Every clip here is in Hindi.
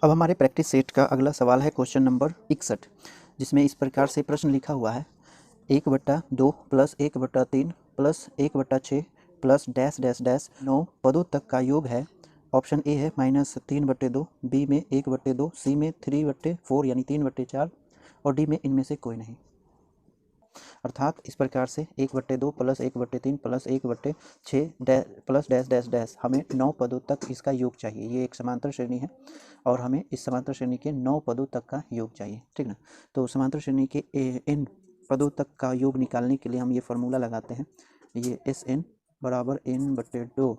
अब हमारे प्रैक्टिस सेट का अगला सवाल है क्वेश्चन नंबर 61, जिसमें इस प्रकार से प्रश्न लिखा हुआ है 1/2 plus 1/3 plus 1/6 plus dash dash dash 9 पदों तक का योग है। ऑप्शन ए है -3/2, बी में 1/2, सी में 3/4 यानी 3/4 और डी में इनमें से कोई नहीं। अर्थात इस प्रकार से 1/2 plus 1/3 plus 1/6 plus dash dash dash हमें 9 पदों तक इसका योग चाहिए। ये एक समांतर श्रेणी है और हमें इस समांतर श्रेणी के 9 पदों तक का योग चाहिए, ठीक ना। तो समांतर श्रेणी के इन पदों तक का योग निकालने के लिए हम ये फार्मूला लगाते हैं, ये एस एन बराबर n/2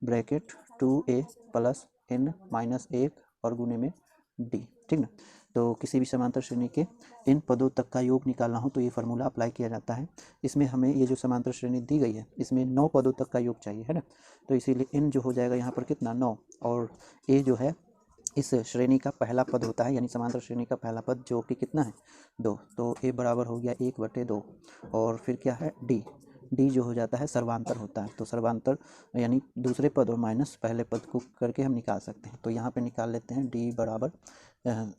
bracket 2a plus n-1 और गुने में d, ठीक ना। तो किसी भी समांतर श्रेणी के इन पदों तक का योग निकालना हो तो ये फार्मूला अप्लाई किया जाता है। इसमें हमें ये जो समांतर श्रेणी दी गई है इसमें 9 पदों तक का योग चाहिए, है ना। तो इसीलिए n जो हो जाएगा यहाँ पर कितना 9 और a जो है इस श्रेणी का पहला पद होता है, यानी समांतर श्रेणी का पहला पद जो कि कितना है 2, तो a बराबर हो गया 1/2 और फिर क्या है d जो हो जाता है सर्वांतर होता है। तो सर्वांतर यानी दूसरे पद और माइनस पहले पद को करके हम निकाल सकते हैं। तो यहाँ पे निकाल लेते हैं d बराबर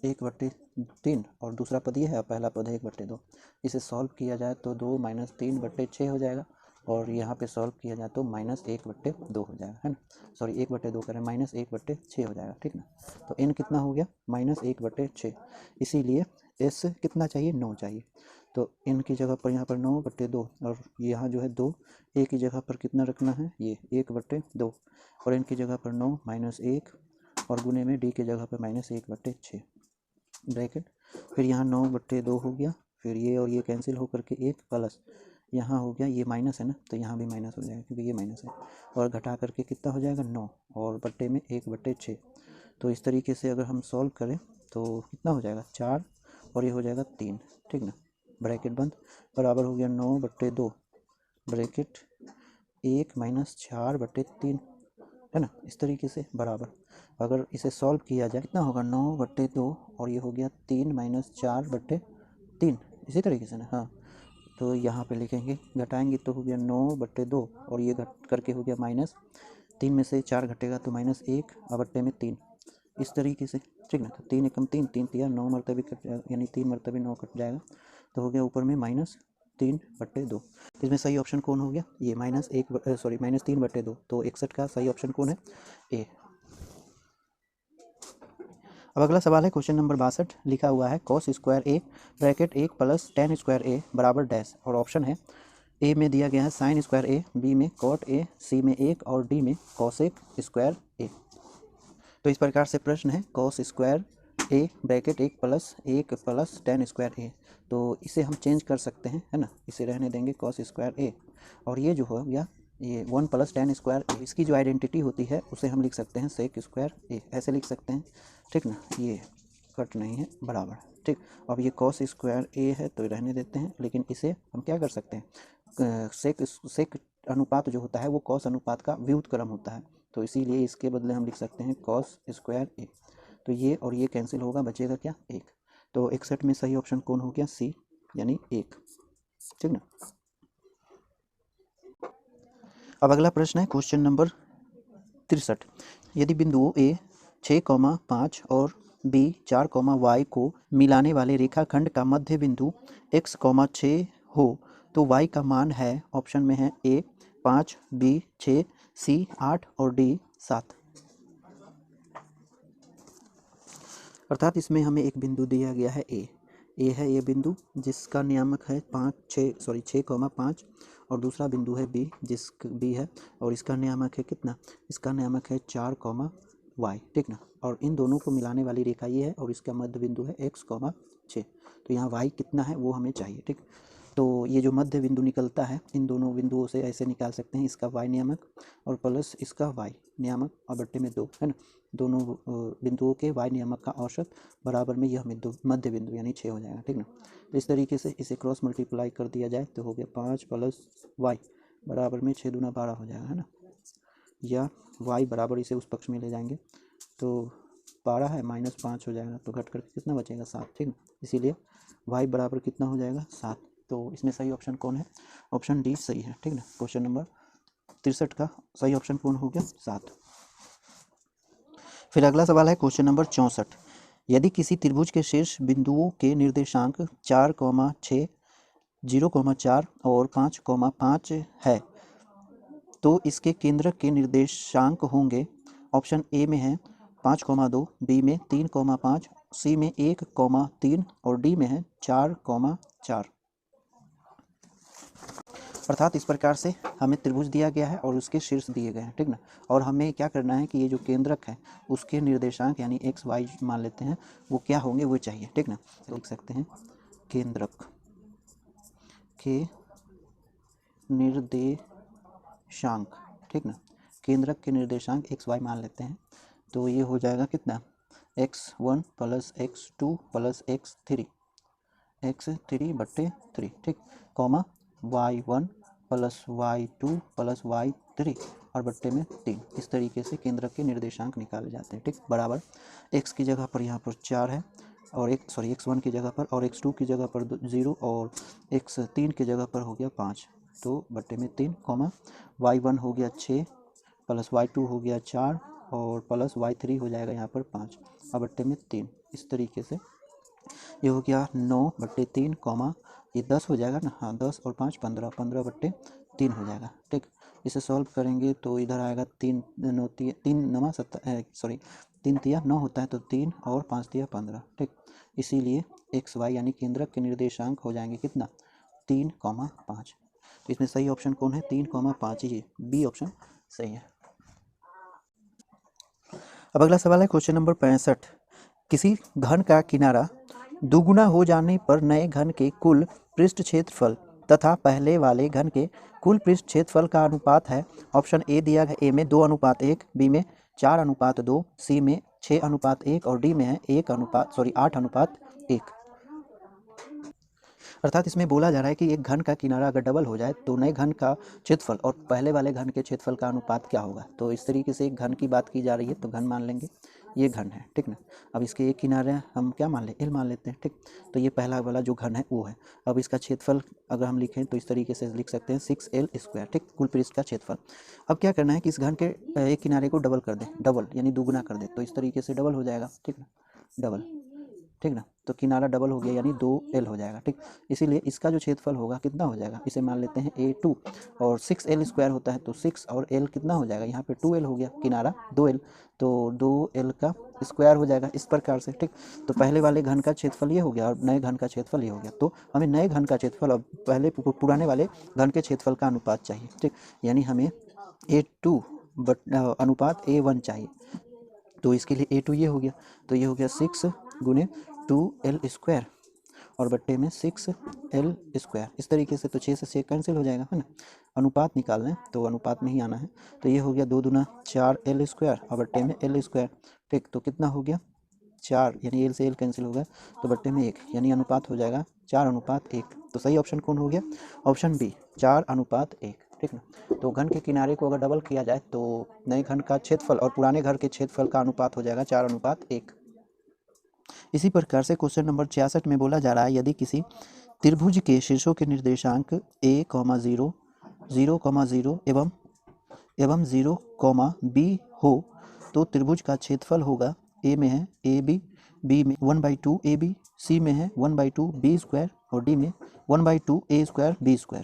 1/3 और दूसरा पद ये है, पहला पद है 1/2। इसे सॉल्व किया जाए तो 2 - 3/6 हो जाएगा और यहाँ पे सॉल्व किया जाए तो -1/2 हो जाएगा, है ना। सॉरी 1/2 करें -1/6 हो जाएगा, ठीक ना। तो n कितना हो गया -1/6, इसीलिए s कितना चाहिए 9 चाहिए। तो n की जगह पर यहाँ पर 9/2 और यहाँ जो है 2, a की जगह पर कितना रखना है ये 1/2 और n की जगह पर 9 -1 और गुने में d की जगह पर -1/6 ब्रैकेट, फिर यहाँ 9/2 हो गया, फिर ये और ये कैंसिल होकर के 1 प्लस यहाँ हो गया, ये माइनस है ना तो यहाँ भी माइनस हो जाएगा क्योंकि ये माइनस है और घटा करके कितना हो जाएगा 9 और बट्टे में 1/6। तो इस तरीके से अगर हम सॉल्व करें तो कितना हो जाएगा 4 और ये हो जाएगा 3, ठीक ना। ब्रैकेट बंद बराबर हो गया 9/2 ब्रैकेट 1 - 4/3, है ना। इस तरीके से बराबर अगर इसे सॉल्व किया जाए कितना होगा 9/2 और ये हो गया 3 - 4/3, इसी तरीके से ना। हाँ, तो यहाँ पे लिखेंगे घटाएंगे तो हो गया 9/2 और ये घट करके हो गया -3 में से 4 घटेगा तो -1 और बट्टे में 3, इस तरीके से, ठीक ना। तो 3 एकम 3, 3 तिया 9 मरतबे कट जाएगा यानी 3 मरतबे 9 कट जाएगा तो हो गया ऊपर में -3/2। इसमें सही ऑप्शन कौन हो गया ये -3/2। तो 61 का सही ऑप्शन कौन है ए। अब अगला सवाल है क्वेश्चन नंबर 62, लिखा हुआ है cos square A bracket 1 plus tan square ए बराबर डैश और ऑप्शन है ए में दिया गया है साइन स्क्वायर ए, बी में कॉट ए, सी में 1 और डी में कॉसेक स्क्वायर ए। तो इस प्रकार से प्रश्न है cos square A bracket 1 plus tan square ए। तो इसे हम चेंज कर सकते हैं, है ना, इसे रहने देंगे cos स्क्वायर ए और ये जो हो गया ये 1 प्लस tan स्क्वायर ए। इसकी जो आइडेंटिटी होती है उसे हम लिख सकते हैं सेक स्क्वायर ए, ऐसे लिख सकते हैं, ठीक ना। ये कट नहीं है बराबर, ठीक। अब ये cos स्क्वायर ए है तो रहने देते हैं, लेकिन इसे हम क्या कर सकते हैं सेक अनुपात जो होता है वो cos अनुपात का व्युत्क्रम होता है, तो इसीलिए इसके बदले हम लिख सकते हैं cos स्क्वायर ए। तो ये और ये कैंसिल होगा, बचेगा क्या 1। तो 61 में सही ऑप्शन कौन हो गया सी यानी 1, ठीक ना। अब अगला प्रश्न है क्वेश्चन नंबर 63, यदि बिंदुओं ए 6,5 और बी 4,y को मिलाने वाले रेखाखंड का मध्य बिंदु x,6 हो तो y का मान है, ऑप्शन में है ए 5, बी 6, सी 8 और डी 7। अर्थात इसमें हमें एक बिंदु दिया गया है ए है ये बिंदु जिसका नियामक है 6,5 और दूसरा बिंदु है बी बी है और इसका नियामक है कितना, इसका नियामक है 4,y, ठीक ना। और इन दोनों को मिलाने वाली रेखा ये है और इसका मध्य बिंदु है x,6। तो यहाँ y कितना है वो हमें चाहिए, ठीक। तो ये जो मध्य बिंदु निकलता है इन दोनों बिंदुओं से ऐसे निकाल सकते हैं, इसका y नियामक और प्लस इसका y नियामक और बट्टे में 2, है ना। दोनों बिंदुओं के y नियामक का औसत बराबर में यह मध्य बिंदु यानी 6 हो जाएगा, ठीक ना। तो इस तरीके से इसे क्रॉस मल्टीप्लाई कर दिया जाए तो हो गया 5 + y बराबर में 6 दूना 12 हो जाएगा, है ना। या y बराबर इसे उस पक्ष में ले जाएंगे तो 12 है -5 हो जाएगा तो घट करके कितना बचेगा 7, ठीक ना। इसीलिए y बराबर कितना हो जाएगा 7। तो इसमें सही ऑप्शन कौन है, ऑप्शन डी सही है, ठीक ना। क्वेश्चन नंबर 63 का सही ऑप्शन कौन हो गया 7। फिर अगला सवाल है क्वेश्चन नंबर 64। यदि किसी त्रिभुज के शीर्ष बिंदुओं के निर्देशांक 4,6, 0,4 और 5,5 है तो इसके केंद्रक के निर्देशांक होंगे। ऑप्शन ए में है 5,2, बी में 3,5, सी में 1,3 और डी में है 4,4। अर्थात इस प्रकार से हमें त्रिभुज दिया गया है और उसके शीर्ष दिए गए हैं, ठीक ना। और हमें क्या करना है कि ये जो केंद्रक है उसके निर्देशांक यानी एक्स वाई मान लेते हैं, वो क्या होंगे वो चाहिए, ठीक ना। तो लिख सकते हैं केंद्रक के निर्देशांक, ठीक ना। केंद्रक के निर्देशांक एक्स वाई मान लेते हैं, तो ये हो जाएगा कितना, x1 plus x2 plus x3, x3/3, ठीक, comma y1 plus y2 plus y3 और बट्टे में 3। इस तरीके से केंद्रक के निर्देशांक निकाले जाते हैं, ठीक, बराबर x की जगह पर यहाँ पर 4 है और x1 की जगह पर, और x2 की जगह पर 0 और x3 की जगह पर हो गया 5, तो बट्टे में 3, कॉमा y1 हो गया 6 प्लस y2 हो गया 4 और प्लस y3 हो जाएगा यहाँ पर 5 और बट्टे में 3। इस तरीके से ये हो गया 9/3, कॉमा ये 10 हो जाएगा ना, हाँ 10 और 5 15, 15/3 हो जाएगा, ठीक। इसे सॉल्व करेंगे तो इधर आएगा 3 तिया 9 होता है, तो 3 और 5 तिया 15, ठीक। इसीलिए एक्स वाई यानी केंद्रक के निर्देशांक हो जाएंगे कितना, 3,5। तो इसमें सही ऑप्शन कौन है, 3,5 ही, बी ऑप्शन सही है। अब अगला सवाल है क्वेश्चन नंबर 65। किसी घन का किनारा दुगुना हो जाने पर नए घन के कुल पृष्ठ क्षेत्रफल तथा पहले वाले घन के कुल पृष्ठ क्षेत्रफल का अनुपात है। ऑप्शन ए दिया गया, ए में 2:1, बी में 4:2, सी में 6:1 और डी में है 8:1। अर्थात इसमें बोला जा रहा है कि एक घन का किनारा अगर डबल हो जाए तो नए घन का क्षेत्रफल और पहले वाले घन के क्षेत्रफल का अनुपात क्या होगा। तो इस तरीके से एक घन की बात की जा रही है, तो घन मान लेंगे, ये घन है, ठीक ना। अब इसके एक किनारे हम क्या मान लें, एल मान लेते हैं, ठीक। तो ये पहला वाला जो घन है वो है। अब इसका क्षेत्रफल अगर हम लिखें तो इस तरीके से लिख सकते हैं 6L², ठीक, कुल पृष्ठ का क्षेत्रफल। अब क्या करना है कि इस घन के एक किनारे को डबल कर दें, डबल यानी दुगुना कर दें, तो इस तरीके से डबल हो जाएगा, ठीक ना, डबल, ठीक ना। तो किनारा डबल हो गया यानी 2L हो जाएगा, ठीक। इसीलिए इसका जो क्षेत्रफल होगा कितना हो जाएगा, इसे मान लेते हैं A2 और 6L² होता है, तो 6 और L कितना हो जाएगा, यहाँ पे 2L हो गया, किनारा 2L, तो 2L का स्क्वायर हो जाएगा इस प्रकार से, ठीक। तो पहले वाले घन का क्षेत्रफल ये हो गया और नए घन का क्षेत्रफल ये हो गया। तो हमें नए घन का क्षेत्रफल और पहले पुराने वाले घन के क्षेत्रफल का अनुपात चाहिए, ठीक। यानी हमें A2 अनुपात A1 चाहिए। तो इसके लिए A2 ये हो गया, तो ये हो गया 6 गुने 2L² और बट्टे में 6L²। इस तरीके से तो 6 से 6 कैंसिल हो जाएगा, है ना। अनुपात निकालना है तो अनुपात में ही आना है, तो ये हो गया 2 दूना 4L² और बट्टे में L², ठीक। तो कितना हो गया 4, यानी L से L कैंसिल हो गया, तो बट्टे में 1, यानी अनुपात हो जाएगा 4:1। तो सही ऑप्शन कौन हो गया, ऑप्शन बी 4:1, ठीक ना। तो घन के किनारे को अगर डबल किया जाए तो नए घन का क्षेत्रफल और पुराने घर के क्षेत्रफल का अनुपात हो जाएगा 4:1। इसी प्रकार से क्वेश्चन नंबर 66 में बोला जा रहा है, यदि किसी त्रिभुज के शीर्षों के निर्देशांक a,0, 0,0 एवं 0,b हो तो त्रिभुज का क्षेत्रफल होगा, ए में है AB, बी में 1/2 AB, सी में है 1/2 B² और डी में 1/2 A² B²।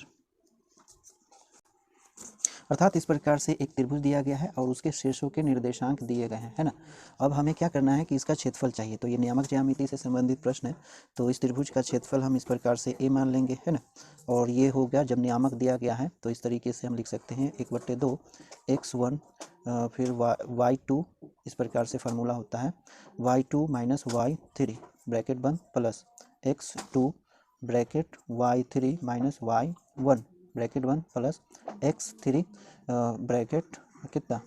अर्थात इस प्रकार से एक त्रिभुज दिया गया है और उसके शीर्षों के निर्देशांक दिए गए हैं, है ना। अब हमें क्या करना है कि इसका क्षेत्रफल चाहिए, तो ये नियामक ज्यामिति से संबंधित प्रश्न है। तो इस त्रिभुज का क्षेत्रफल हम इस प्रकार से A मान लेंगे, है ना। और ये हो गया जब नियामक दिया गया है तो इस तरीके से हम लिख सकते हैं 1/2 x1 फिर y2, इस प्रकार से फार्मूला होता है y2 माइनस y3 ब्रैकेट बंद plus x2 bracket y3 minus y1 bracket 1 plus x3 bracket कितना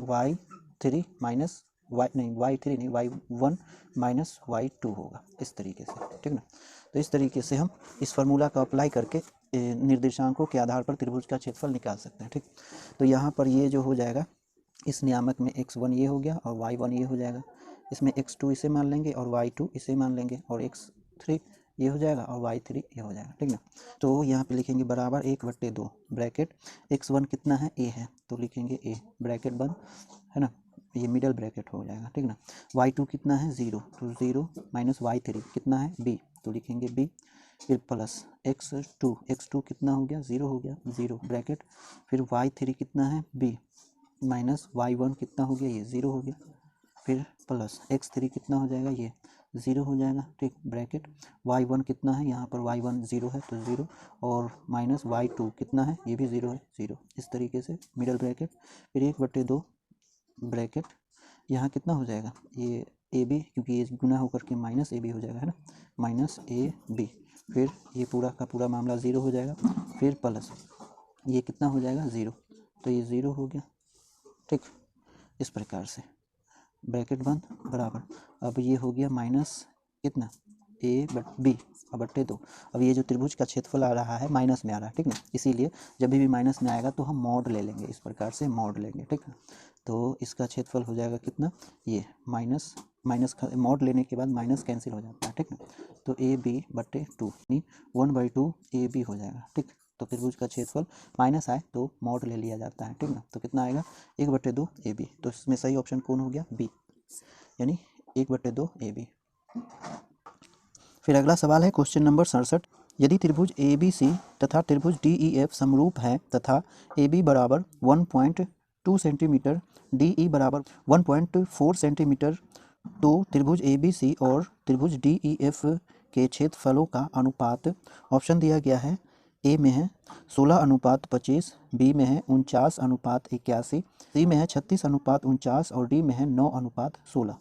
y3 माइनस y3 नहीं y1 माइनस y2 होगा, इस तरीके से, ठीक ना। तो इस तरीके से हम इस फार्मूला का अप्लाई करके निर्देशांकों के आधार पर त्रिभुज का क्षेत्रफल निकाल सकते हैं, ठीक। तो यहाँ पर ये जो हो जाएगा, इस नियामक में x1 ये हो गया और y1 ये हो जाएगा, इसमें x2 इसे मान लेंगे और y2 इसे मान लेंगे और x3 ये हो जाएगा और y3 ये हो जाएगा, ठीक ना। तो यहाँ पे लिखेंगे बराबर 1/2 ब्रैकेट x1 कितना है a है, तो लिखेंगे a ब्रैकेट बंद, है ना। ये मिडल ब्रैकेट हो जाएगा, ठीक ना। y2 कितना है 0, तो 0 माइनस y3 कितना है b, तो लिखेंगे b, फिर प्लस x2 कितना हो गया 0 हो गया, 0 ब्रैकेट, फिर y3 कितना है b माइनस y1 कितना हो गया ये 0 हो गया, फिर प्लस x3 कितना हो जाएगा ये 0 हो जाएगा, ठीक ब्रैकेट, y1 कितना है यहाँ पर y1 0 है तो 0, और माइनस y2 कितना है ये भी 0 है 0, इस तरीके से मिडल ब्रैकेट, फिर 1/2 ब्रैकेट, यहाँ कितना हो जाएगा ये ए बी, क्योंकि ये गुना होकर के माइनस ए बी हो जाएगा, है ना, माइनस ए बी, फिर ये पूरा का पूरा मामला 0 हो जाएगा, फिर प्लस ये कितना हो जाएगा 0, तो ये 0 हो गया, ठीक। इस प्रकार से ब्रैकेट बंद बराबर, अब ये हो गया माइनस कितना ए बी बट्टे 2। अब ये जो त्रिभुज का क्षेत्रफल आ रहा है माइनस में आ रहा है, ठीक ना, इसीलिए जब भी माइनस में आएगा तो हम मॉड ले लेंगे, इस प्रकार से मॉड लेंगे, ठीक है। तो इसका क्षेत्रफल हो जाएगा कितना, ये माइनस मॉड लेने के बाद माइनस कैंसिल हो जाता है, ठीक ना, तो ए बी बट्टे 2 यानी 1/2 ए बी हो जाएगा, ठीक। तो त्रिभुज का क्षेत्रफल माइनस आए तो मॉड ले लिया जाता है, ठीक ना। तो कितना आएगा 1/2 ए बी, तो इसमें सही ऑप्शन कौन हो गया बी, यानी 1/2 ए बी। फिर अगला सवाल है क्वेश्चन नंबर 67, यदि त्रिभुज ए बी सी तथा त्रिभुज डी ई एफ समरूप है तथा ए बी बराबर 1.2 सेंटीमीटर, डी ई बराबर 1.4 सेंटीमीटर, तो त्रिभुज ए बी सी और त्रिभुज डी ई एफ के क्षेत्रफलों का अनुपात, ऑप्शन दिया गया है, ए में है 16:25, बी में है 49:81, सी में है 36:49 और डी में है 9:16।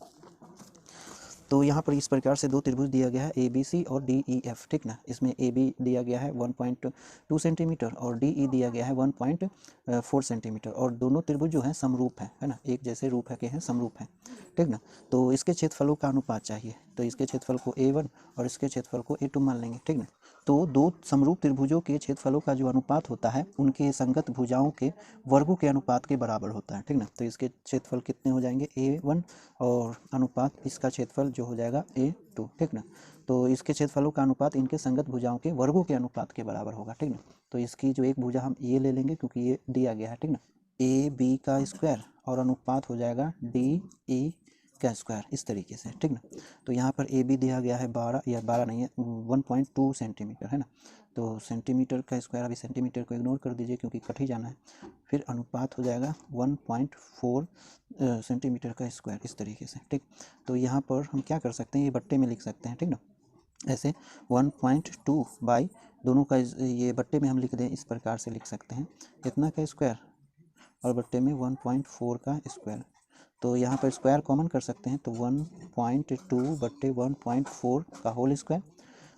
तो यहाँ पर इस प्रकार से दो त्रिभुज दिया गया है ए बी सी और डी ई एफ, ठीक ना। इसमें ए बी दिया गया है 1.2 सेंटीमीटर और डी ई दिया गया है 1.4 सेंटीमीटर, और दोनों त्रिभुज जो हैं समरूप हैं, है ना, एक जैसे रूप है के हैं, समरूप हैं, ठीक ना। तो इसके क्षेत्रफलों का अनुपात चाहिए, तो इसके क्षेत्रफल को A1 और इसके क्षेत्रफल को A2 मान लेंगे, ठीक ना। तो दो समरूप त्रिभुजों के क्षेत्रफलों का जो अनुपात होता है उनके संगत भुजाओं के वर्गों के अनुपात के बराबर होता है, ठीक ना। तो इसके क्षेत्रफल कितने हो जाएंगे A1 और अनुपात इसका क्षेत्रफल जो हो जाएगा A2, ठीक ना। तो इसके क्षेत्रफलों का अनुपात इनके संगत भुजाओं के वर्गों के अनुपात के बराबर होगा, ठीक ना। तो इसकी जो एक भुजा हम ये ले लेंगे क्योंकि ये दिया गया है, ठीक ना, ए बी का स्क्वायर और अनुपात हो जाएगा डी ई का स्क्वायर, इस तरीके से, ठीक ना। तो यहाँ पर ए बी दिया गया है 12, या 12 नहीं है 1.2 सेंटीमीटर, है ना। तो सेंटीमीटर का स्क्वायर, अभी सेंटीमीटर को इग्नोर कर दीजिए क्योंकि कट ही जाना है, फिर अनुपात हो जाएगा 1.4 सेंटीमीटर का स्क्वायर, इस तरीके से, ठीक। तो यहाँ पर हम क्या कर सकते हैं, ये बट्टे में लिख सकते हैं, ठीक ना, ऐसे 1.2 बाई दोनों का ये बट्टे में हम लिख दें, इस प्रकार से लिख सकते हैं, इतना का स्क्वायर और बट्टे में 1.4 का स्क्वायर। तो यहाँ पर स्क्वायर कॉमन कर सकते हैं, तो 1.2 बट्टे 1.4 का होल स्क्वायर,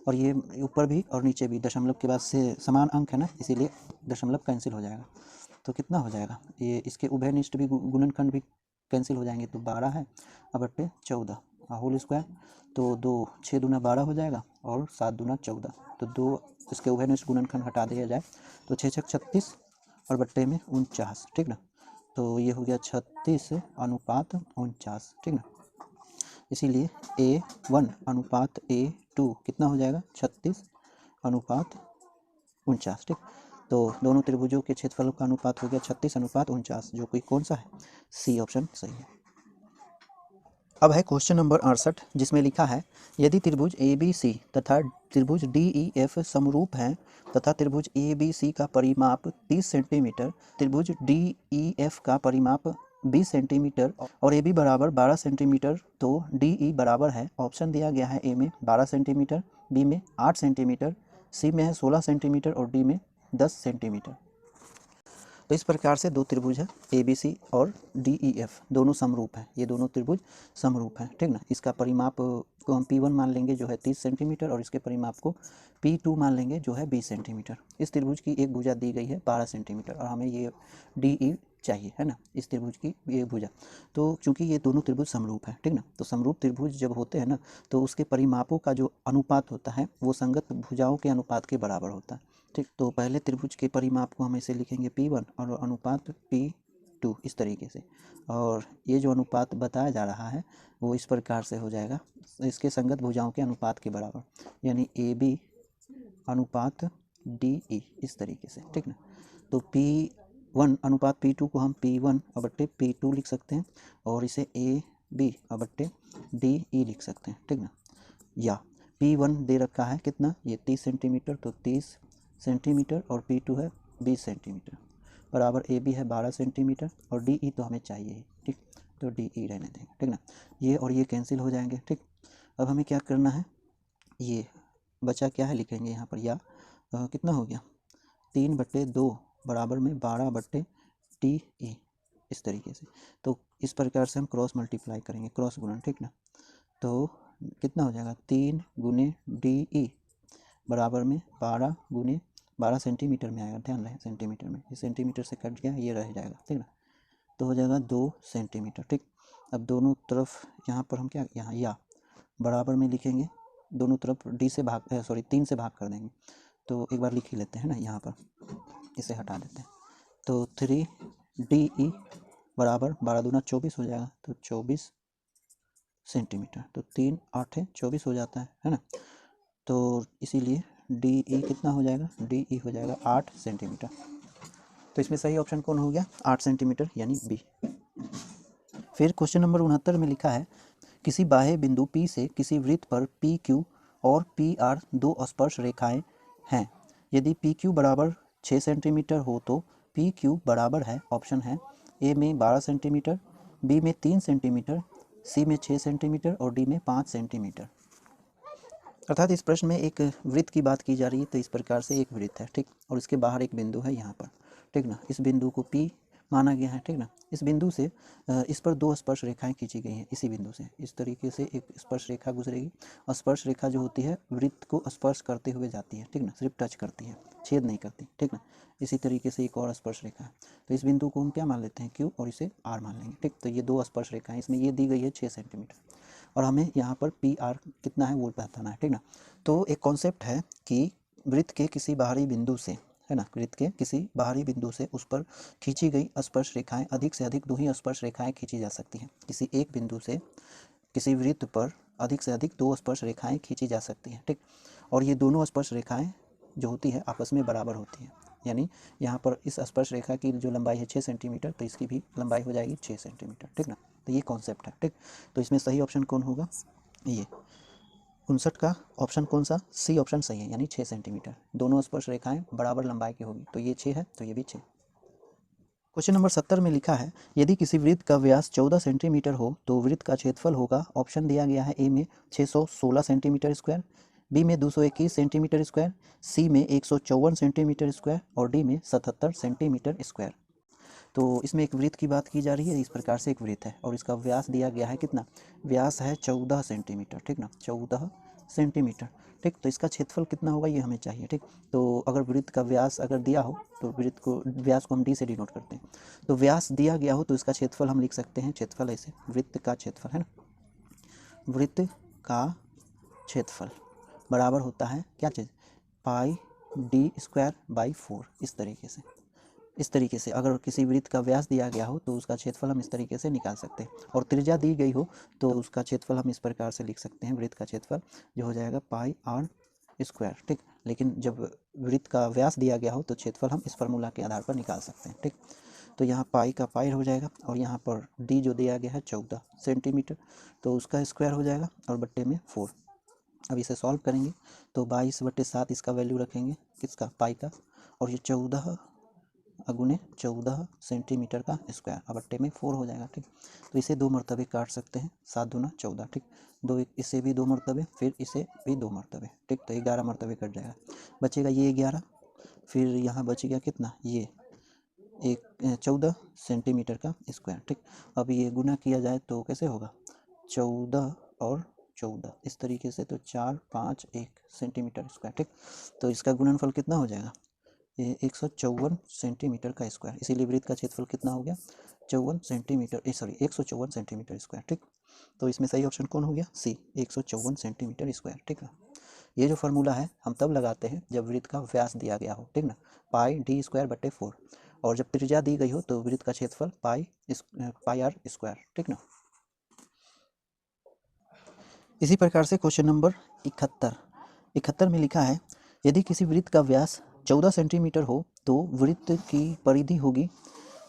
और ये ऊपर भी और नीचे भी दशमलव के बाद से समान अंक है ना, इसीलिए दशमलव कैंसिल हो जाएगा। तो कितना हो जाएगा, ये इसके उभयनिष्ठ भी गुणनखंड भी कैंसिल हो जाएंगे, तो 12 है और बट्टे 14 होल स्क्वायर, तो 2 6 दूना 12 हो जाएगा और 7 दूना 14, तो 2 इसके उभयनिष्ठ गुणनखंड हटा दिया जाए तो 6 छक 36 और बट्टे में 49, ठीक ना। तो ये हो गया 36:49, ठीक ना। इसीलिए A1 अनुपात A2 कितना हो जाएगा 36:49, ठीक। तो दोनों त्रिभुजों के क्षेत्रफलों का अनुपात हो गया 36:49, जो कोई कौन सा है, सी ऑप्शन सही है। अब है क्वेश्चन नंबर 68, जिसमें लिखा है, यदि त्रिभुज ए बी सी तथा त्रिभुज डी ई एफ समरूप हैं तथा त्रिभुज ए बी सी का परिमाप 30 सेंटीमीटर, त्रिभुज डी ई एफ का परिमाप 20 सेंटीमीटर और ए बी बराबर 12 सेंटीमीटर, तो डी ई बराबर है, ऑप्शन दिया गया है, ए में 12 सेंटीमीटर, बी में 8 सेंटीमीटर, सी में है 16 सेंटीमीटर और डी में 10 सेंटीमीटर। तो इस प्रकार से दो त्रिभुज है ए बी सी और डी ई एफ, दोनों समरूप हैं, ये दोनों त्रिभुज समरूप हैं, ठीक ना। इसका परिमाप को हम P1 मान लेंगे जो है 30 सेंटीमीटर और इसके परिमाप को P2 मान लेंगे जो है 20 सेंटीमीटर। इस त्रिभुज की एक भुजा दी गई है 12 सेंटीमीटर और हमें ये डी ई चाहिए, है ना, इस त्रिभुज की ये भुजा। तो चूंकि ये दोनों त्रिभुज समरूप है, ठीक ना, तो समरूप त्रिभुज जब होते हैं ना तो उसके परिमापों का जो अनुपात होता है वो संगत भुजाओं के अनुपात के बराबर होता है, ठीक। तो पहले त्रिभुज के परिमाप को हम ऐसे लिखेंगे P1 और अनुपात P2, इस तरीके से, और ये जो अनुपात बताया जा रहा है वो इस प्रकार से हो जाएगा, इसके संगत भुजाओं के अनुपात के बराबर, यानी AB अनुपात DE, इस तरीके से, ठीक ना। तो P 1:P2 को हम P1/P2 लिख सकते हैं और इसे AB/DE लिख सकते हैं, ठीक ना। या P1 दे रखा है कितना, ये 30 सेंटीमीटर, तो 30 सेंटीमीटर और P2 है 20 सेंटीमीटर बराबर AB है 12 सेंटीमीटर और DE तो हमें चाहिए ही, ठीक, तो DE रहने देंगे, ठीक ना। ये और ये कैंसिल हो जाएंगे, ठीक। अब हमें क्या करना है, ये बचा क्या है लिखेंगे यहाँ पर, या कितना हो गया 3/2 बराबर में 12/TE, इस तरीके से। तो इस प्रकार से हम क्रॉस मल्टीप्लाई करेंगे, क्रॉस गुणन, ठीक ना। तो कितना हो जाएगा 3 गुने DE बराबर में 12 सेंटीमीटर में आएगा, ध्यान रहे सेंटीमीटर में, ये सेंटीमीटर से कट गया, ये रह जाएगा, ठीक ना। तो हो जाएगा 2 सेंटीमीटर, ठीक। अब दोनों तरफ यहाँ पर हम क्या, यहाँ या बराबर में लिखेंगे, दोनों तरफ 3 से भाग कर देंगे। तो एक बार लिख ही लेते हैं ना, यहाँ पर इसे हटा देते हैं। तो 3DE बराबर 12 दूना 24 हो जाएगा, तो 24 सेंटीमीटर, तो 3 8 24 हो जाता है ना। तो इसीलिए DE कितना हो जाएगा, DE हो जाएगा 8 सेंटीमीटर। तो इसमें सही ऑप्शन कौन हो गया, 8 सेंटीमीटर यानी बी। फिर क्वेश्चन नंबर 69 में लिखा है, किसी बाह्य बिंदु P से किसी वृत्त पर PQ और PR दो स्पर्श रेखाएं हैं। यदि PQ बराबर 6 सेंटीमीटर हो तो PQ बराबर है, ऑप्शन है A में 12 सेंटीमीटर, B में 3 सेंटीमीटर, C में 6 सेंटीमीटर और D में 5 सेंटीमीटर। अर्थात इस प्रश्न में एक वृत्त की बात की जा रही है। तो इस प्रकार से एक वृत्त है, ठीक, और इसके बाहर एक बिंदु है यहाँ पर, ठीक ना। इस बिंदु को P माना गया है, ठीक ना। इस बिंदु से इस पर दो स्पर्श रेखाएं खींची गई हैं। इसी बिंदु से इस तरीके से एक स्पर्श रेखा गुजरेगी। स्पर्श रेखा जो होती है वृत्त को स्पर्श करते हुए जाती है, ठीक ना, सिर्फ टच करती है, छेद नहीं करती, ठीक ना। इसी तरीके से एक और स्पर्श रेखा है, तो इस बिंदु को हम क्या मान लेते हैं, Q, और इसे R मान लेंगे, ठीक। तो ये दो स्पर्श रेखाएं, इसमें ये दी गई है 6 सेंटीमीटर और हमें यहाँ पर PR कितना है वो बताना है, ठीक ना। तो एक कॉन्सेप्ट है कि वृत्त के किसी बाहरी बिंदु से, है ना, वृत्त के किसी बाहरी बिंदु से उस पर खींची गई स्पर्श रेखाएं, अधिक से अधिक 2 ही स्पर्श रेखाएं खींची जा सकती हैं। किसी एक बिंदु से किसी वृत्त पर अधिक से अधिक 2 स्पर्श रेखाएं खींची जा सकती हैं, ठीक। और ये दोनों स्पर्श रेखाएं जो होती है आपस में बराबर होती हैं। यानी यहाँ पर इस स्पर्श रेखा की जो लंबाई है 6 सेंटीमीटर, तो इसकी भी लंबाई हो जाएगी 6 सेंटीमीटर, ठीक ना। तो ये कॉन्सेप्ट है, ठीक। तो इसमें सही ऑप्शन कौन होगा, ये 59 का ऑप्शन कौन सा, सी ऑप्शन सही है, यानी 6 सेंटीमीटर। दोनों स्पर्श रेखाएं बराबर लंबाई की होगी, तो ये 6 है तो ये भी 6। क्वेश्चन नंबर 70 में लिखा है, यदि किसी वृत्त का व्यास 14 सेंटीमीटर हो तो वृत्त का क्षेत्रफल होगा, ऑप्शन दिया गया है, ए में 616 सेंटीमीटर स्क्वायर, बी में 221 सेंटीमीटर स्क्वायर, सी में 154 सेंटीमीटर स्क्वायर और डी में 77 सेंटीमीटर स्क्वायर। तो इसमें एक वृत्त की बात की जा रही है। इस प्रकार से एक वृत्त है और इसका व्यास दिया गया है कितना, व्यास है 14 सेंटीमीटर, ठीक ना, 14 सेंटीमीटर, ठीक। तो इसका क्षेत्रफल कितना होगा ये हमें चाहिए, ठीक। तो अगर वृत्त का व्यास अगर दिया हो तो व्यास को हम डी से डिनोट करते हैं। तो व्यास दिया गया हो तो इसका क्षेत्रफल हम लिख सकते हैं, क्षेत्रफल ऐसे, वृत्त का क्षेत्रफल, है ना, वृत्त का क्षेत्रफल बराबर होता है क्या चीज़, πD²/4। इस तरीके से अगर किसी वृत्त का व्यास दिया गया हो तो उसका क्षेत्रफल हम इस तरीके से निकाल सकते हैं, और त्रिज्या दी गई हो तो उसका क्षेत्रफल हम इस प्रकार से लिख सकते हैं, वृत्त का क्षेत्रफल जो हो जाएगा πr², ठीक। लेकिन जब वृत्त का व्यास दिया गया हो तो क्षेत्रफल हम इस फार्मूला के आधार पर निकाल सकते हैं, ठीक। तो यहाँ पाई का पाई हो जाएगा और यहाँ पर डी जो दिया गया है 14 सेंटीमीटर, तो उसका स्क्वायर हो जाएगा और बट्टे में 4। अब इसे सॉल्व करेंगे तो 22/7 इसका वैल्यू रखेंगे, किसका, पाई का, और ये 14 गुने 14 सेंटीमीटर का स्क्वायर, अब बट्टे में 4 हो जाएगा, ठीक। तो इसे 2 मरतबे काट सकते हैं, 7 दूना 14, ठीक। इसे भी 2 मरतबे, फिर इसे भी 2 मरतबे, ठीक। तो 11 मरतबे कट जाएगा, बचेगा ये 11, फिर यहाँ बच गया कितना, ये 14 सेंटीमीटर का स्क्वायर, ठीक। अब ये गुना किया जाए तो कैसे होगा, 14 और 14 इस तरीके से, तो 4 5 1 सेंटीमीटर स्क्वायर, ठीक। तो इसका गुणनफल कितना हो जाएगा, ये 154 सेंटीमीटर का स्क्वायर। इसीलिए वृत्त का क्षेत्रफल कितना हो गया, 154 सेंटीमीटर स्क्वायर, ठीक। तो इसमें सही ऑप्शन कौन हो गया, सी, 154 सेंटीमीटर स्क्वायर, ठीक है। ये जो फार्मूला है हम तब लगाते हैं जब वृत्त का व्यास दिया गया हो, ठीक ना, πD²/4, और जब त्रिज्या दी गई हो तो वृत्त का क्षेत्रफल πr², ठीक ना। इसी प्रकार से क्वेश्चन नंबर 71 में लिखा है, यदि किसी वृत्त का व्यास 14 सेंटीमीटर हो तो वृत्त की परिधि होगी,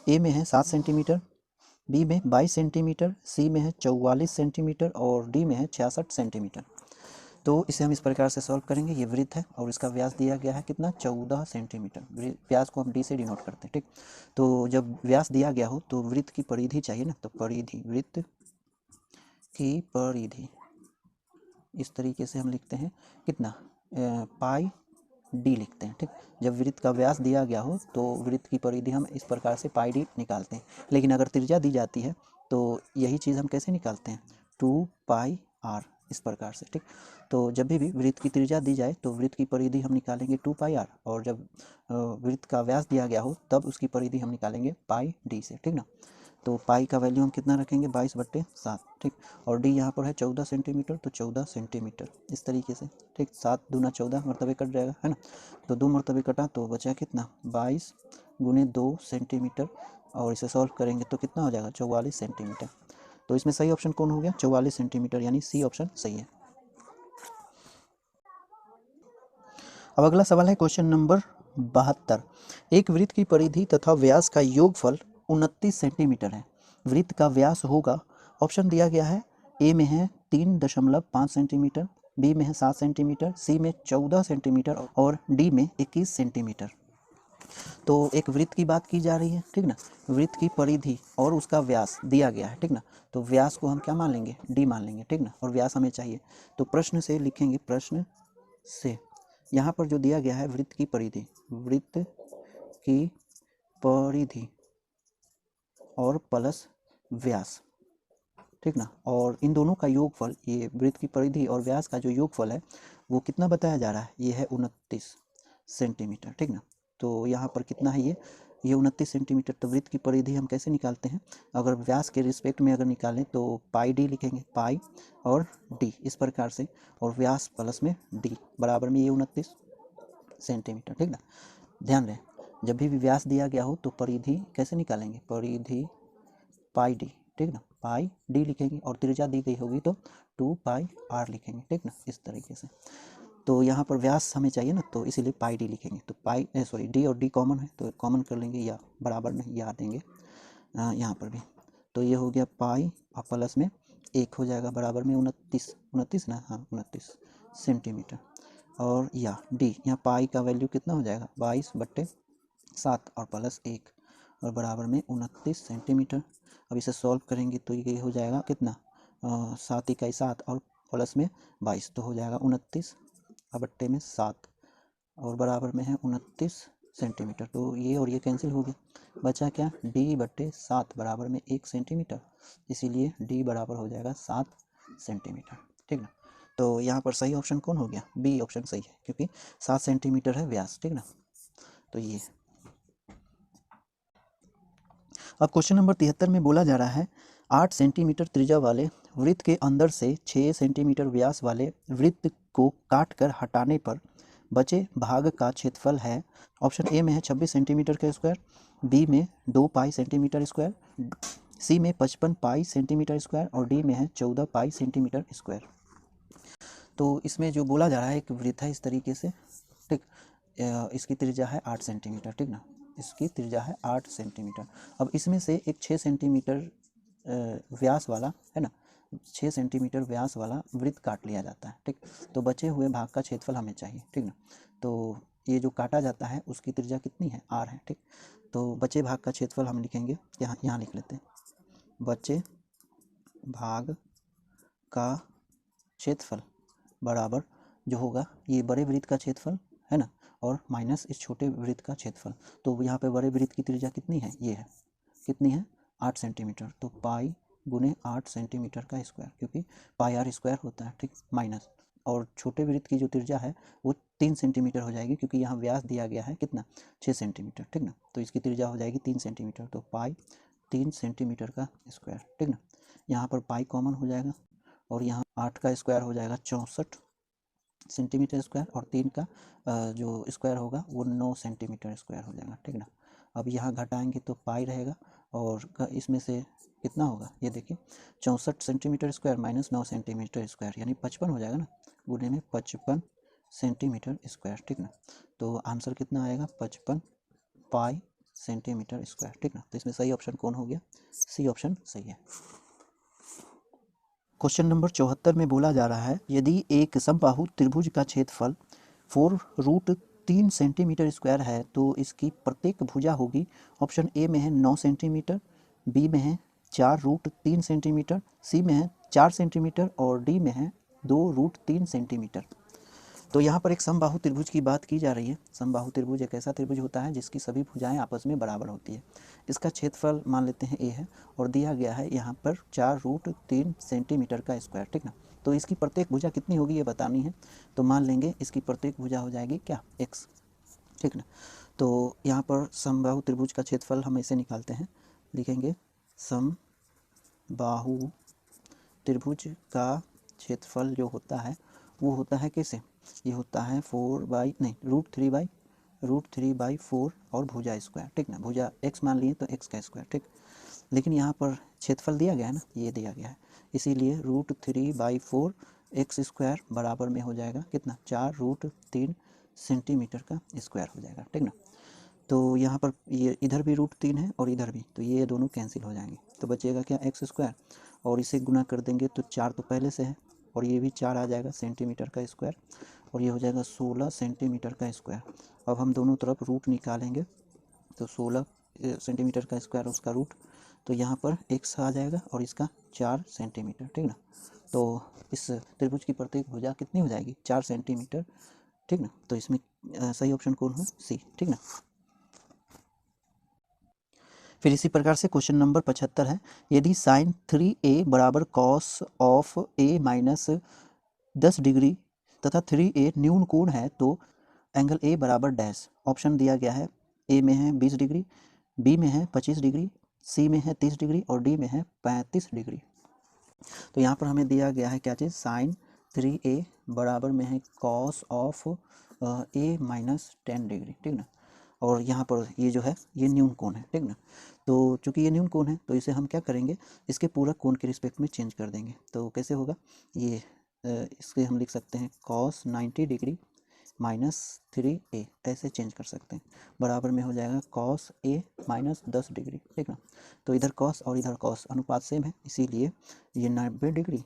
ए में है 7 सेंटीमीटर, बी में 22 सेंटीमीटर, सी में है 44 सेंटीमीटर और डी में है 66 सेंटीमीटर। तो इसे हम इस प्रकार से सॉल्व करेंगे। ये वृत्त है और इसका व्यास दिया गया है कितना, 14 सेंटीमीटर। व्यास को हम डी से डिनोट करते हैं, ठीक। तो जब व्यास दिया गया हो तो वृत्त की परिधि चाहिए ना, तो परिधि, वृत्त की परिधि इस तरीके से हम लिखते हैं कितना, पाई डी लिखते हैं, ठीक। जब वृत्त का व्यास दिया गया हो तो वृत्त की परिधि हम इस प्रकार से पाई डी निकालते हैं। लेकिन अगर त्रिज्या दी जाती है तो यही चीज़ हम कैसे निकालते हैं, 2 पाई आर, इस प्रकार से, ठीक। तो जब भी वृत्त की त्रिज्या दी जाए तो वृत्त की परिधि हम निकालेंगे 2 पाई आर, और जब वृत्त का व्यास दिया गया हो तब उसकी परिधि हम निकालेंगे पाई डी से, ठीक ना। तो पाई का वैल्यू हम कितना रखेंगे, 22/7, ठीक। और डी यहाँ पर है 14 सेंटीमीटर, तो 14 सेंटीमीटर इस तरीके से, ठीक। 7 दूना 14 मरतबे कट जाएगा, है ना। तो 2 मरतबे कटा तो बचा कितना, 22 गुने 2 सेंटीमीटर, और इसे सॉल्व करेंगे तो कितना हो जाएगा, 44 सेंटीमीटर। तो इसमें सही ऑप्शन कौन हो गया, 44 सेंटीमीटर, यानी सी ऑप्शन सही है। अब अगला सवाल है क्वेश्चन नंबर 72। एक वृत्त की परिधि तथा व्यास का योगफल 29 सेंटीमीटर है। वृत्त का व्यास होगा, ऑप्शन दिया गया है, ए में है 3.5 सेंटीमीटर, बी में है 7 सेंटीमीटर, सी में 14 सेंटीमीटर और डी में 21 सेंटीमीटर। तो एक वृत्त की बात की जा रही है, ठीक ना। वृत्त की परिधि और उसका व्यास दिया गया है, ठीक ना। तो व्यास को हम क्या मान लेंगे, डी मान लेंगे, ठीक ना, और व्यास हमें चाहिए। तो प्रश्न से लिखेंगे, प्रश्न से यहाँ पर जो दिया गया है वृत्त की परिधि, वृत्त की परिधि और प्लस व्यास, ठीक ना, और इन दोनों का योगफल, ये वृत्त की परिधि और व्यास का जो योगफल है वो कितना बताया जा रहा है, ये है 29 सेंटीमीटर, ठीक ना। तो यहाँ पर कितना है, ये 29 सेंटीमीटर। तो वृत्त की परिधि हम कैसे निकालते हैं, अगर व्यास के रिस्पेक्ट में अगर निकालें तो पाई डी लिखेंगे, पाई और डी इस प्रकार से, और व्यास प्लस में डी बराबर में ये 29 सेंटीमीटर, ठीक ना। ध्यान रहे, जब भी व्यास दिया गया हो तो परिधि कैसे निकालेंगे, परिधि पाई डी, ठीक ना, पाई डी लिखेंगे, और त्रिज्या दी गई होगी तो 2 पाई आर लिखेंगे, ठीक ना, इस तरीके से। तो यहाँ पर व्यास हमें चाहिए ना, तो इसीलिए पाई डी लिखेंगे। तो पाई सॉरी डी और डी कॉमन है तो कॉमन कर लेंगे, या बराबर में या देंगे यहाँ पर भी। तो ये हो गया पाई और प्लस में 1 हो जाएगा, बराबर में 29 ना, हाँ 29 सेंटीमीटर। और या डी, यहाँ पाई का वैल्यू कितना हो जाएगा, 22/7 और प्लस 1 और बराबर में 29 सेंटीमीटर। अब इसे सॉल्व करेंगे तो ये हो जाएगा कितना, 7 इकाई 7 और प्लस में 22, तो हो जाएगा 29/7 और बराबर में है 29 सेंटीमीटर। तो ये और ये कैंसिल हो गया, बचा क्या, D/7 बराबर में 1 सेंटीमीटर, इसीलिए D बराबर हो जाएगा 7 सेंटीमीटर, ठीक ना। तो यहाँ पर सही ऑप्शन कौन हो गया, बी ऑप्शन सही है, क्योंकि 7 सेंटीमीटर है व्यास, ठीक ना। तो ये अब क्वेश्चन नंबर 73 में बोला जा रहा है, 8 सेंटीमीटर त्रिज्या वाले वृत्त के अंदर से 6 सेंटीमीटर व्यास वाले वृत्त को काट कर हटाने पर बचे भाग का क्षेत्रफल है। ऑप्शन ए में है 26 सेंटीमीटर का स्क्वायर, बी में 2 पाई सेंटीमीटर स्क्वायर, सी में 55 पाई सेंटीमीटर स्क्वायर और डी में है 14 पाई सेंटीमीटर स्क्वायर। तो इसमें जो बोला जा रहा है, एक वृत्त है इस तरीके से, ठीक, इसकी त्रिज्या है 8 सेंटीमीटर, ठीक ना, इसकी त्रिज्या है 8 सेंटीमीटर। अब इसमें से एक 6 सेंटीमीटर व्यास वाला है ना, 6 सेंटीमीटर व्यास वाला वृत्त काट लिया जाता है, ठीक। तो बचे हुए भाग का क्षेत्रफल हमें चाहिए, ठीक ना। तो ये जो काटा जाता है उसकी त्रिज्या कितनी है, आर है, ठीक। तो बचे भाग का क्षेत्रफल हम लिखेंगे, यहाँ लिख लेते हैं, बचे भाग का क्षेत्रफल बराबर जो होगा ये बड़े वृत्त का क्षेत्रफल है ना, और माइनस इस छोटे वृत्त का क्षेत्रफल। तो यहाँ पे बड़े वृत्त की त्रिज्या कितनी है, ये है, कितनी है, 8 सेंटीमीटर। तो पाई गुने 8 सेंटीमीटर का स्क्वायर, क्योंकि पाई आर स्क्वायर होता है, ठीक, माइनस, और छोटे वृत्त की जो त्रिज्या है वो 3 सेंटीमीटर हो जाएगी, क्योंकि यहाँ व्यास दिया गया है कितना, 6 सेंटीमीटर, ठीक ना। तो इसकी त्रिज्या हो जाएगी 3 सेंटीमीटर, तो पाई 3 सेंटीमीटर का स्क्वायर, ठीक ना। यहाँ पर पाई कॉमन हो जाएगा और यहाँ 8 का स्क्वायर हो जाएगा 64 सेंटीमीटर स्क्वायर, और 3 का जो स्क्वायर होगा वो 9 सेंटीमीटर स्क्वायर हो जाएगा, ठीक ना। अब यहाँ घटाएंगे तो पाई रहेगा, और इसमें से कितना होगा, ये देखिए 64 centimetre square minus 9 centimetre square, यानी 55 हो जाएगा ना, गुने में 55 सेंटीमीटर स्क्वायर, ठीक ना। तो आंसर कितना आएगा, 55 पाई सेंटीमीटर स्क्वायर, ठीक ना। तो इसमें सही ऑप्शन कौन हो गया, सी ऑप्शन सही है। क्वेश्चन नंबर 74 में बोला जा रहा है यदि एक समबाहु त्रिभुज का क्षेत्रफल 4√3 सेंटीमीटर स्क्वायर है तो इसकी प्रत्येक भुजा होगी, ऑप्शन ए में है 9 सेंटीमीटर, बी में है 4√3 सेंटीमीटर, सी में है 4 सेंटीमीटर और डी में है 2√3 सेंटीमीटर। तो यहाँ पर एक समबाहु त्रिभुज की बात की जा रही है। समबाहु त्रिभुज एक ऐसा त्रिभुज होता है जिसकी सभी भुजाएं आपस में बराबर होती है। इसका क्षेत्रफल मान लेते हैं ए है और दिया गया है यहाँ पर 4√3 सेंटीमीटर का स्क्वायर, ठीक ना। तो इसकी प्रत्येक भुजा कितनी होगी ये बतानी है। तो मान लेंगे इसकी प्रत्येक भुजा हो जाएगी क्या, x, ठीक ना। तो यहाँ पर समबाहु त्रिभुज का क्षेत्रफल हम ऐसे निकालते हैं, लिखेंगे समबाहु त्रिभुज का क्षेत्रफल जो होता है वो होता है कैसे, ये होता है √3/4 और भुजा स्क्वायर, ठीक ना। भुजा x मान लिए तो x का स्क्वायर, ठीक। लेकिन यहाँ पर क्षेत्रफल दिया गया है ना, ये दिया गया है, इसीलिए √3/4 x स्क्वायर बराबर में हो जाएगा कितना, 4√3 सेंटीमीटर का स्क्वायर हो जाएगा, ठीक ना। तो यहाँ पर ये इधर भी √3 है और इधर भी, तो ये दोनों कैंसिल हो जाएंगे, तो बचेगा क्या, x स्क्वायर, और इसे गुना कर देंगे तो 4 तो पहले से है और ये भी 4 आ जाएगा सेंटीमीटर का स्क्वायर, और ये हो जाएगा 16 सेंटीमीटर का स्क्वायर। अब हम दोनों तरफ रूट निकालेंगे तो 16 सेंटीमीटर का स्क्वायर उसका रूट, तो यहाँ पर x आ जाएगा और इसका 4 सेंटीमीटर, ठीक ना। तो इस त्रिभुज की प्रत्येक भुजा कितनी हो जाएगी, 4 सेंटीमीटर, ठीक ना। तो इसमें सही ऑप्शन कौन है, सी, ठीक ना। फिर इसी प्रकार से क्वेश्चन नंबर 75 है यदि साइन 3a बराबर cos of a minus 10 degree तथा 3a न्यून कोण है तो एंगल a बराबर डैश। ऑप्शन दिया गया है, a में है 20 डिग्री, b में है 25 डिग्री, c में है 30 डिग्री और d में है 35 डिग्री। तो यहाँ पर हमें दिया गया है क्या चीज़, साइन 3a बराबर में है cos of a minus 10 degree, ठीक ना। और यहाँ पर ये जो है ये न्यून कोण है, ठीक ना। तो चूंकि ये न्यून कोण है तो इसे हम क्या करेंगे, इसके पूरा कोण के रिस्पेक्ट में चेंज कर देंगे। तो कैसे होगा ये, इसके हम लिख सकते हैं कॉस 90 डिग्री माइनस 3a, ऐसे चेंज कर सकते हैं, बराबर में हो जाएगा कॉस a माइनस 10 डिग्री, ठीक ना। तो इधर कॉस और इधर कॉस अनुपात सेम है, इसीलिए ये 90 डिग्री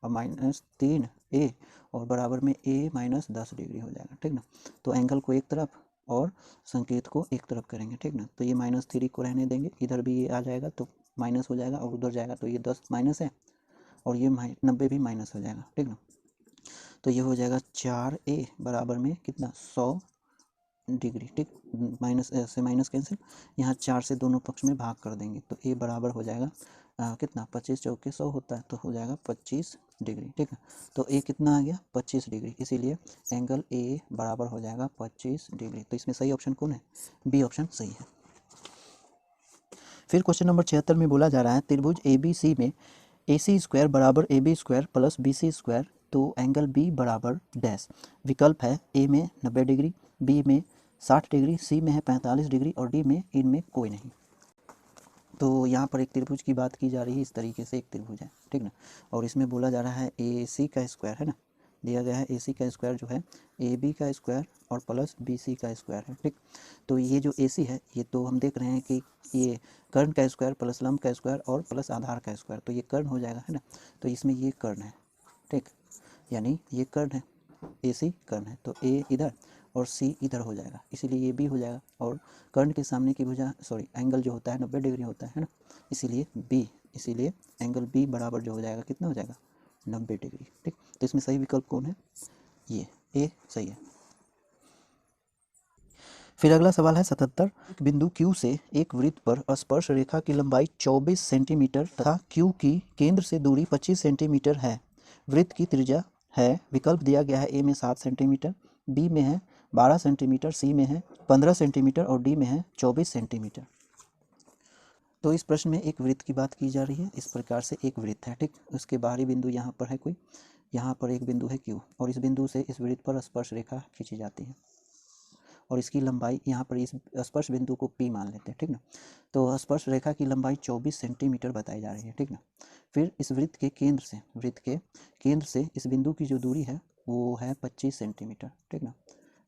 और माइनस 3a और बराबर में a माइनस 10 डिग्री हो जाएगा, ठीक ना। तो एंगल को एक तरफ और संकेत को एक तरफ करेंगे, ठीक ना। तो ये -3 को रहने देंगे, इधर भी ये आ जाएगा तो माइनस हो जाएगा और उधर जाएगा तो ये 10 माइनस है और ये 90 भी माइनस हो जाएगा, ठीक ना। तो ये हो जाएगा 4a बराबर में कितना, 100 डिग्री, ठीक। माइनस से माइनस कैंसिल, यहाँ 4 से दोनों पक्ष में भाग कर देंगे तो a बराबर हो जाएगा कितना, 25 चौके 100 होता है तो हो जाएगा 25 डिग्री, ठीक है। तो a कितना आ गया, 25 डिग्री, इसीलिए एंगल a बराबर हो जाएगा 25 डिग्री। तो इसमें सही ऑप्शन कौन है, बी ऑप्शन सही है। फिर क्वेश्चन नंबर 76 में बोला जा रहा है त्रिभुज ABC में AC स्क्वायर बराबर AB square plus BC square तो एंगल B बराबर डैश। विकल्प है, ए में 90 डिग्री, बी में 60 डिग्री, सी में है 45 डिग्री और डी में इनमें कोई नहीं। तो यहाँ पर एक त्रिभुज की बात की जा रही है, इस तरीके से एक त्रिभुज है, ठीक ना। और इसमें बोला जा रहा है AC का स्क्वायर है ना, दिया गया है AC का स्क्वायर जो है AB का स्क्वायर और प्लस BC का स्क्वायर है, ठीक। तो ये जो AC है ये तो हम देख रहे हैं कि ये कर्ण का स्क्वायर प्लस लंब का स्क्वायर और प्लस आधार का स्क्वायर, तो ये कर्ण हो जाएगा है ना। तो इसमें ये कर्ण है, ठीक, यानी ये कर्ण है, AC कर्ण है, तो A इधर और C इधर हो जाएगा, इसीलिए ये B हो जाएगा। और कर्ण के सामने की भुजा एंगल जो होता है 90 डिग्री होता है ना, इसीलिए B, इसीलिए एंगल B बराबर जो हो जाएगा कितना हो जाएगा, 90 डिग्री, ठीक। तो इसमें सही विकल्प कौन है, ये A सही है। फिर अगला सवाल है 77, बिंदु Q से एक वृत्त पर स्पर्श रेखा की लंबाई 24 सेंटीमीटर तथा Q की केंद्र से दूरी 25 सेंटीमीटर है। वृत्त की त्रिज्या है, विकल्प दिया गया है, ए में 7 सेंटीमीटर, बी में है 12 सेंटीमीटर, सी में है 15 सेंटीमीटर और डी में है 24 सेंटीमीटर। तो इस प्रश्न में एक वृत्त की बात की जा रही है, इस प्रकार से एक वृत्त है, ठीक। उसके बाहरी बिंदु यहाँ पर है कोई, यहाँ पर एक बिंदु है Q और इस बिंदु से इस वृत्त पर स्पर्श रेखा खींची जाती है और इसकी लंबाई यहाँ पर इस स्पर्श बिंदु को P मान लेते हैं, ठीक ना। तो स्पर्श रेखा की लंबाई 24 सेंटीमीटर बताई जा रही है, ठीक ना। फिर इस वृत्त के केंद्र से इस बिंदु की जो दूरी है वो है 25 सेंटीमीटर, ठीक ना।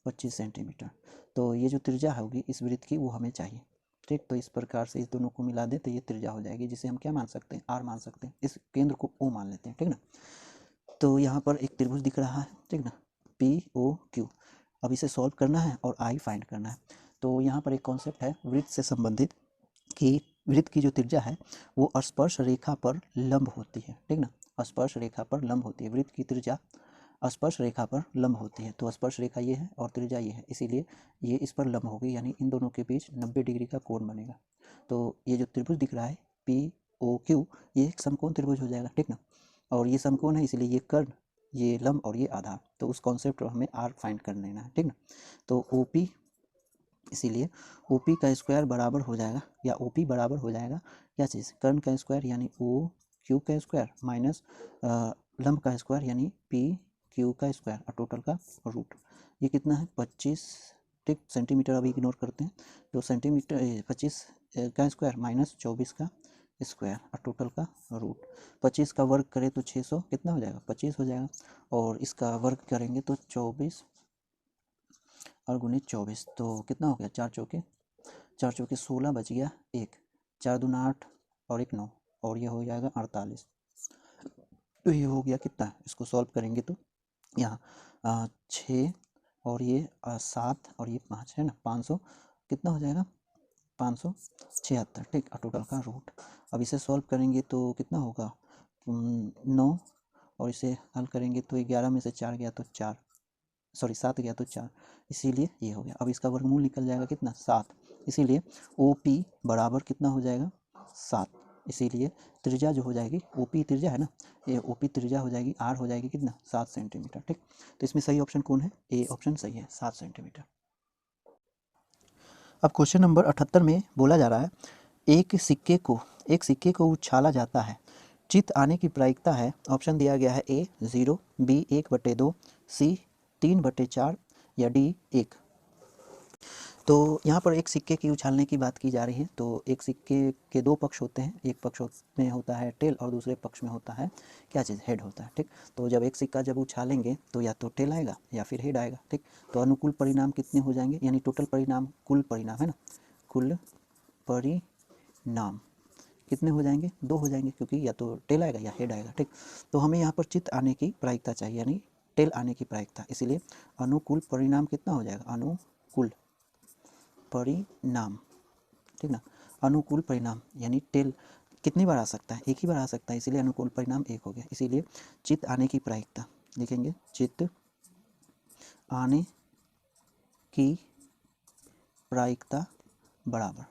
25 सेंटीमीटर। तो ये जो त्रिज्या होगी इस वृत्त की वो हमें चाहिए, ठीक। तो इस प्रकार से इस दोनों को मिला दें तो ये त्रिज्या हो जाएगी, जिसे हम क्या मान सकते हैं, आर मान सकते हैं। इस केंद्र को ओ मान लेते हैं, ठीक ना। तो यहाँ पर एक त्रिभुज दिख रहा है, ठीक ना, पी ओ क्यू। अब इसे सॉल्व करना है और आई फाइंड करना है। तो यहाँ पर एक कॉन्सेप्ट है वृत्त से संबंधित कि वृत्त की जो त्रिज्या है वो स्पर्श रेखा पर लंब होती है, ठीक ना, स्पर्श रेखा पर लंब होती है। वृत्त की त्रिज्या स्पर्श रेखा पर लंब होती है। तो स्पर्श रेखा ये है और त्रिज्या ये है, इसीलिए ये इस पर लंब होगी, यानी इन दोनों के बीच 90 डिग्री का कोण बनेगा। तो ये जो त्रिभुज दिख रहा है पी ओ क्यू, ये एक समकोण त्रिभुज हो जाएगा, ठीक ना। और ये समकोण है इसलिए ये कर्ण, ये लंब और ये आधार। तो उस कॉन्सेप्ट को हमें आर फाइंड कर लेना है, ठीक ना। तो ओ पी, इसीलिए ओ पी का स्क्वायर बराबर हो जाएगा, या ओ पी बराबर हो जाएगा क्या चीज़, कर्ण का स्क्वायर यानी ओ क्यू का स्क्वायर माइनस लंब का स्क्वायर यानी पी क्यू का स्क्वायर और टोटल का रूट। ये कितना है 25, ठीक, सेंटीमीटर अभी इग्नोर करते हैं। तो सेंटीमीटर 25 का स्क्वायर माइनस 24 का स्क्वायर और टोटल का रूट। 25 का वर्ग करें तो 600 कितना हो जाएगा, 25 हो जाएगा। और इसका वर्ग करेंगे तो 24 और गुणित 24, तो कितना हो गया, 4 चौके 16 बच गया 1, 4 दूना 8 और 1 9, और ये हो जाएगा 48। तो ये हो गया कितना, इसको सॉल्व करेंगे तो यहाँ 6 और ये 7 और ये 5 है ना, 500 कितना हो जाएगा, 576, ठीक, और टोटल का रूट। अब इसे सॉल्व करेंगे तो कितना होगा 9, और इसे हल करेंगे तो 11 में से 4 गया तो 4, सॉरी 7 गया तो 4, इसीलिए ये हो गया। अब इसका वर्गमूल निकल जाएगा कितना, 7, इसीलिए ओ पी बराबर कितना हो जाएगा, 7। इसीलिए त्रिज्या जो हो जाएगी, ओ पी त्रिज्या है ना, ये ओ पी त्रिज्या हो जाएगी, आर हो जाएगी कितना, 7 सेंटीमीटर, ठीक। तो इसमें सही ऑप्शन कौन है, ए ऑप्शन सही है, 7 सेंटीमीटर। अब क्वेश्चन नंबर 78 में बोला जा रहा है एक सिक्के को उछाला जाता है, चित्त आने की प्रायिकता है। ऑप्शन दिया गया है ए 0, बी 1/2, सी 3/4 या डी 1। तो यहाँ पर एक सिक्के की उछालने की बात की जा रही है। तो एक सिक्के के दो पक्ष होते हैं, एक पक्ष में होता है टेल और दूसरे पक्ष में होता है क्या चीज़, हेड होता है, ठीक। तो जब एक सिक्का जब उछालेंगे तो या तो टेल आएगा या फिर हेड आएगा, ठीक। तो अनुकूल परिणाम कितने हो जाएंगे, यानी टोटल परिणाम, कुल परिणाम है ना, कुल परिणाम कितने हो जाएंगे, 2 हो जाएंगे, क्योंकि या तो टेल आएगा या हेड आएगा, ठीक। तो हमें यहाँ पर चित्त आने की प्रायिकता चाहिए, यानी टेल आने की प्रायिकता, इसीलिए अनुकूल परिणाम कितना हो जाएगा, अनुकूल परिणाम, ठीक ना। अनुकूल परिणाम यानी टेल कितनी बार आ सकता है, एक ही बार आ सकता है, इसीलिए अनुकूल परिणाम 1 हो गया। इसीलिए चित्त आने की प्रायिकता लिखेंगे, चित्त आने की प्रायिकता बराबर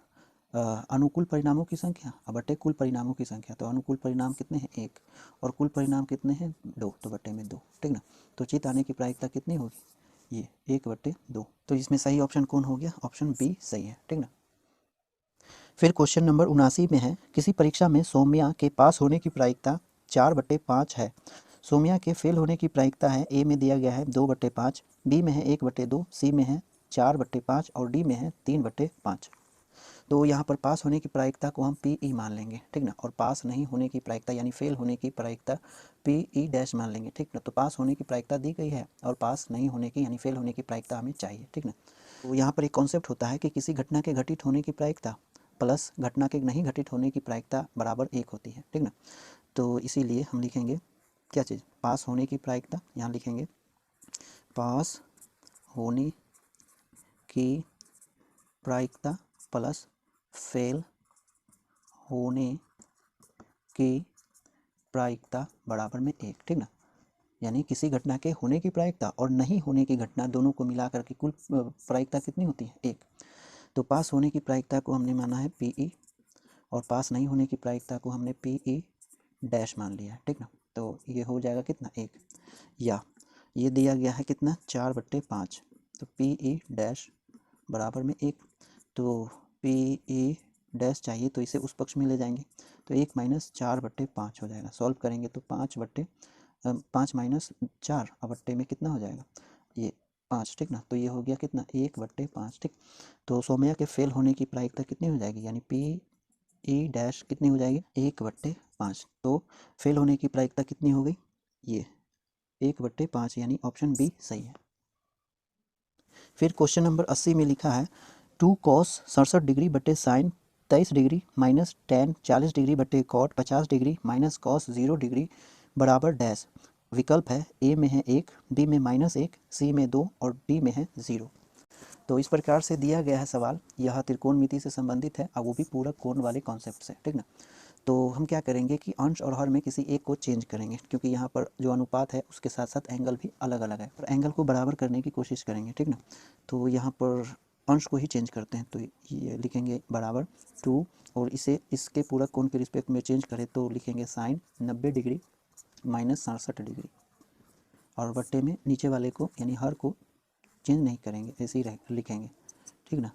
अनुकूल परिणामों की संख्या बटे कुल परिणामों की संख्या। तो अनुकूल परिणाम कितने हैं, 1, और कुल परिणाम कितने हैं, 2, तो बटे में 2, ठीक ना। तो चित्त आने की प्रायिकता कितनी होगी, ये 1/2। तो इसमें सही ऑप्शन कौन हो गया, ऑप्शन बी सही है, ठीक ना। फिर क्वेश्चन नंबर 79 में है, किसी परीक्षा में सौम्या के पास होने की प्रायिकता 4/5 है। सौम्या के फेल होने की प्रायिकता है, ए में दिया गया है 2/5, बी में है 1/2, सी में है 4/5 और डी में है 3/5। तो यहाँ पर पास होने की प्रायिकता को हम पी ई मान लेंगे, ठीक ना, और पास नहीं होने की प्रायिकता यानी फेल होने की प्रायिकता पी ई डैश मान लेंगे, ठीक ना। तो पास होने की प्रायिकता दी गई है और पास नहीं होने की यानी फेल होने की प्रायिकता हमें चाहिए, ठीक ना। तो यहाँ पर एक कॉन्सेप्ट होता है कि किसी घटना के घटित होने की प्रायिकता प्लस घटना के नहीं घटित होने की प्रायिकता बराबर 1 होती है, ठीक ना। तो इसीलिए हम लिखेंगे क्या चीज़, पास होने की प्रायिकता, यहाँ लिखेंगे पास होने की प्रायिकता प्लस फेल होने की प्रायिकता बराबर में 1, ठीक ना। यानी किसी घटना के होने की प्रायिकता और नहीं होने की घटना दोनों को मिलाकर के कुल प्रायिकता कितनी होती है, 1। तो पास होने की प्रायिकता को हमने माना है पी ई और पास नहीं होने की प्रायिकता को हमने पी ई डैश मान लिया है, ठीक ना। तो ये हो जाएगा कितना, 1, या ये दिया गया है कितना 4/5, तो पी ई डैश बराबर में 1। तो पी ई डैश चाहिए तो इसे उस पक्ष में ले जाएंगे, तो 1 - 4/5 हो जाएगा। सॉल्व करेंगे तो 5 - 4 बट्टे में कितना हो जाएगा, ये 5, ठीक ना। तो ये हो गया कितना 1/5, ठीक। तो सौम्या के फेल होने की प्रायिकता कितनी हो जाएगी, यानी पी ई डैश कितनी हो जाएगी 1/5। तो फेल होने की प्रायिकता कितनी हो गई, ये 1/5, यानी ऑप्शन बी सही है। फिर क्वेश्चन नंबर 80 में लिखा है 2 cos 67 डिग्री बटे साइन 23 डिग्री माइनस tan 40 डिग्री बटे cot 50 डिग्री माइनस cos 0 डिग्री बराबर डैश। विकल्प है ए में है 1, बी में -1, सी में 2 और डी में है 0। तो इस प्रकार से दिया गया है सवाल। यह त्रिकोणमिति से संबंधित है और वो भी पूरक कोण वाले कॉन्सेप्ट से, ठीक ना। तो हम क्या करेंगे कि अंश और हर में किसी एक को चेंज करेंगे, क्योंकि यहाँ पर जो अनुपात है उसके साथ साथ एंगल भी अलग अलग है, और एंगल को बराबर करने की कोशिश करेंगे, ठीक ना। तो यहाँ पर अंश को ही चेंज करते हैं, तो ये लिखेंगे बराबर 2, और इसे इसके पूरक कोण के रिस्पेक्ट में चेंज करें तो लिखेंगे साइन 90 डिग्री माइनस 67 डिग्री, और बट्टे में नीचे वाले को यानी हर को चेंज नहीं करेंगे, ऐसे ही लिखेंगे, ठीक ना।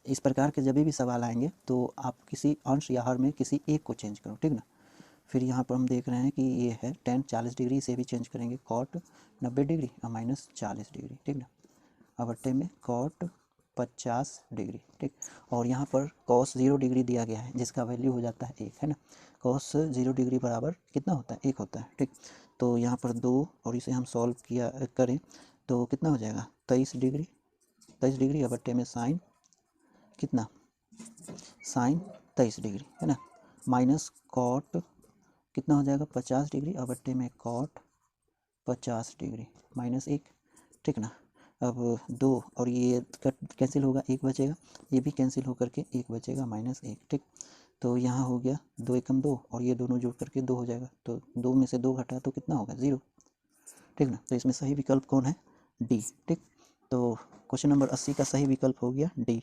इस प्रकार के जब भी सवाल आएंगे तो आप किसी अंश या हर में किसी एक को चेंज करो, ठीक ना। फिर यहाँ पर हम देख रहे हैं कि ये है tan 40 डिग्री, इसे भी चेंज करेंगे cot 90 डिग्री और माइनस 40 डिग्री, ठीक ना। अब बट्टे में cot 50 डिग्री, ठीक। और यहाँ पर cos 0 डिग्री दिया गया है जिसका वैल्यू हो जाता है 1, है ना। cos 0 डिग्री बराबर कितना होता है, 1 होता है, ठीक। तो यहाँ पर 2 और इसे हम सॉल्व किया करें तो कितना हो जाएगा 23 डिग्री और बट्टे में साइन कितना, साइन 23 डिग्री, है ना, माइनस कॉट कितना हो जाएगा 50 डिग्री और बट्टे में कॉट 50 डिग्री माइनस 1, ठीक ना। अब 2 और ये कैंसिल होगा, 1 बचेगा, ये भी कैंसिल होकर के 1 बचेगा -1, ठीक। तो यहाँ हो गया 2 एकम 2 और ये दोनों जोड़ करके 2 हो जाएगा, तो 2 में से 2 घटा तो कितना होगा 0, ठीक ना। तो इसमें सही विकल्प कौन है, डी, ठीक। तो क्वेश्चन नंबर 80 का सही विकल्प हो गया डी।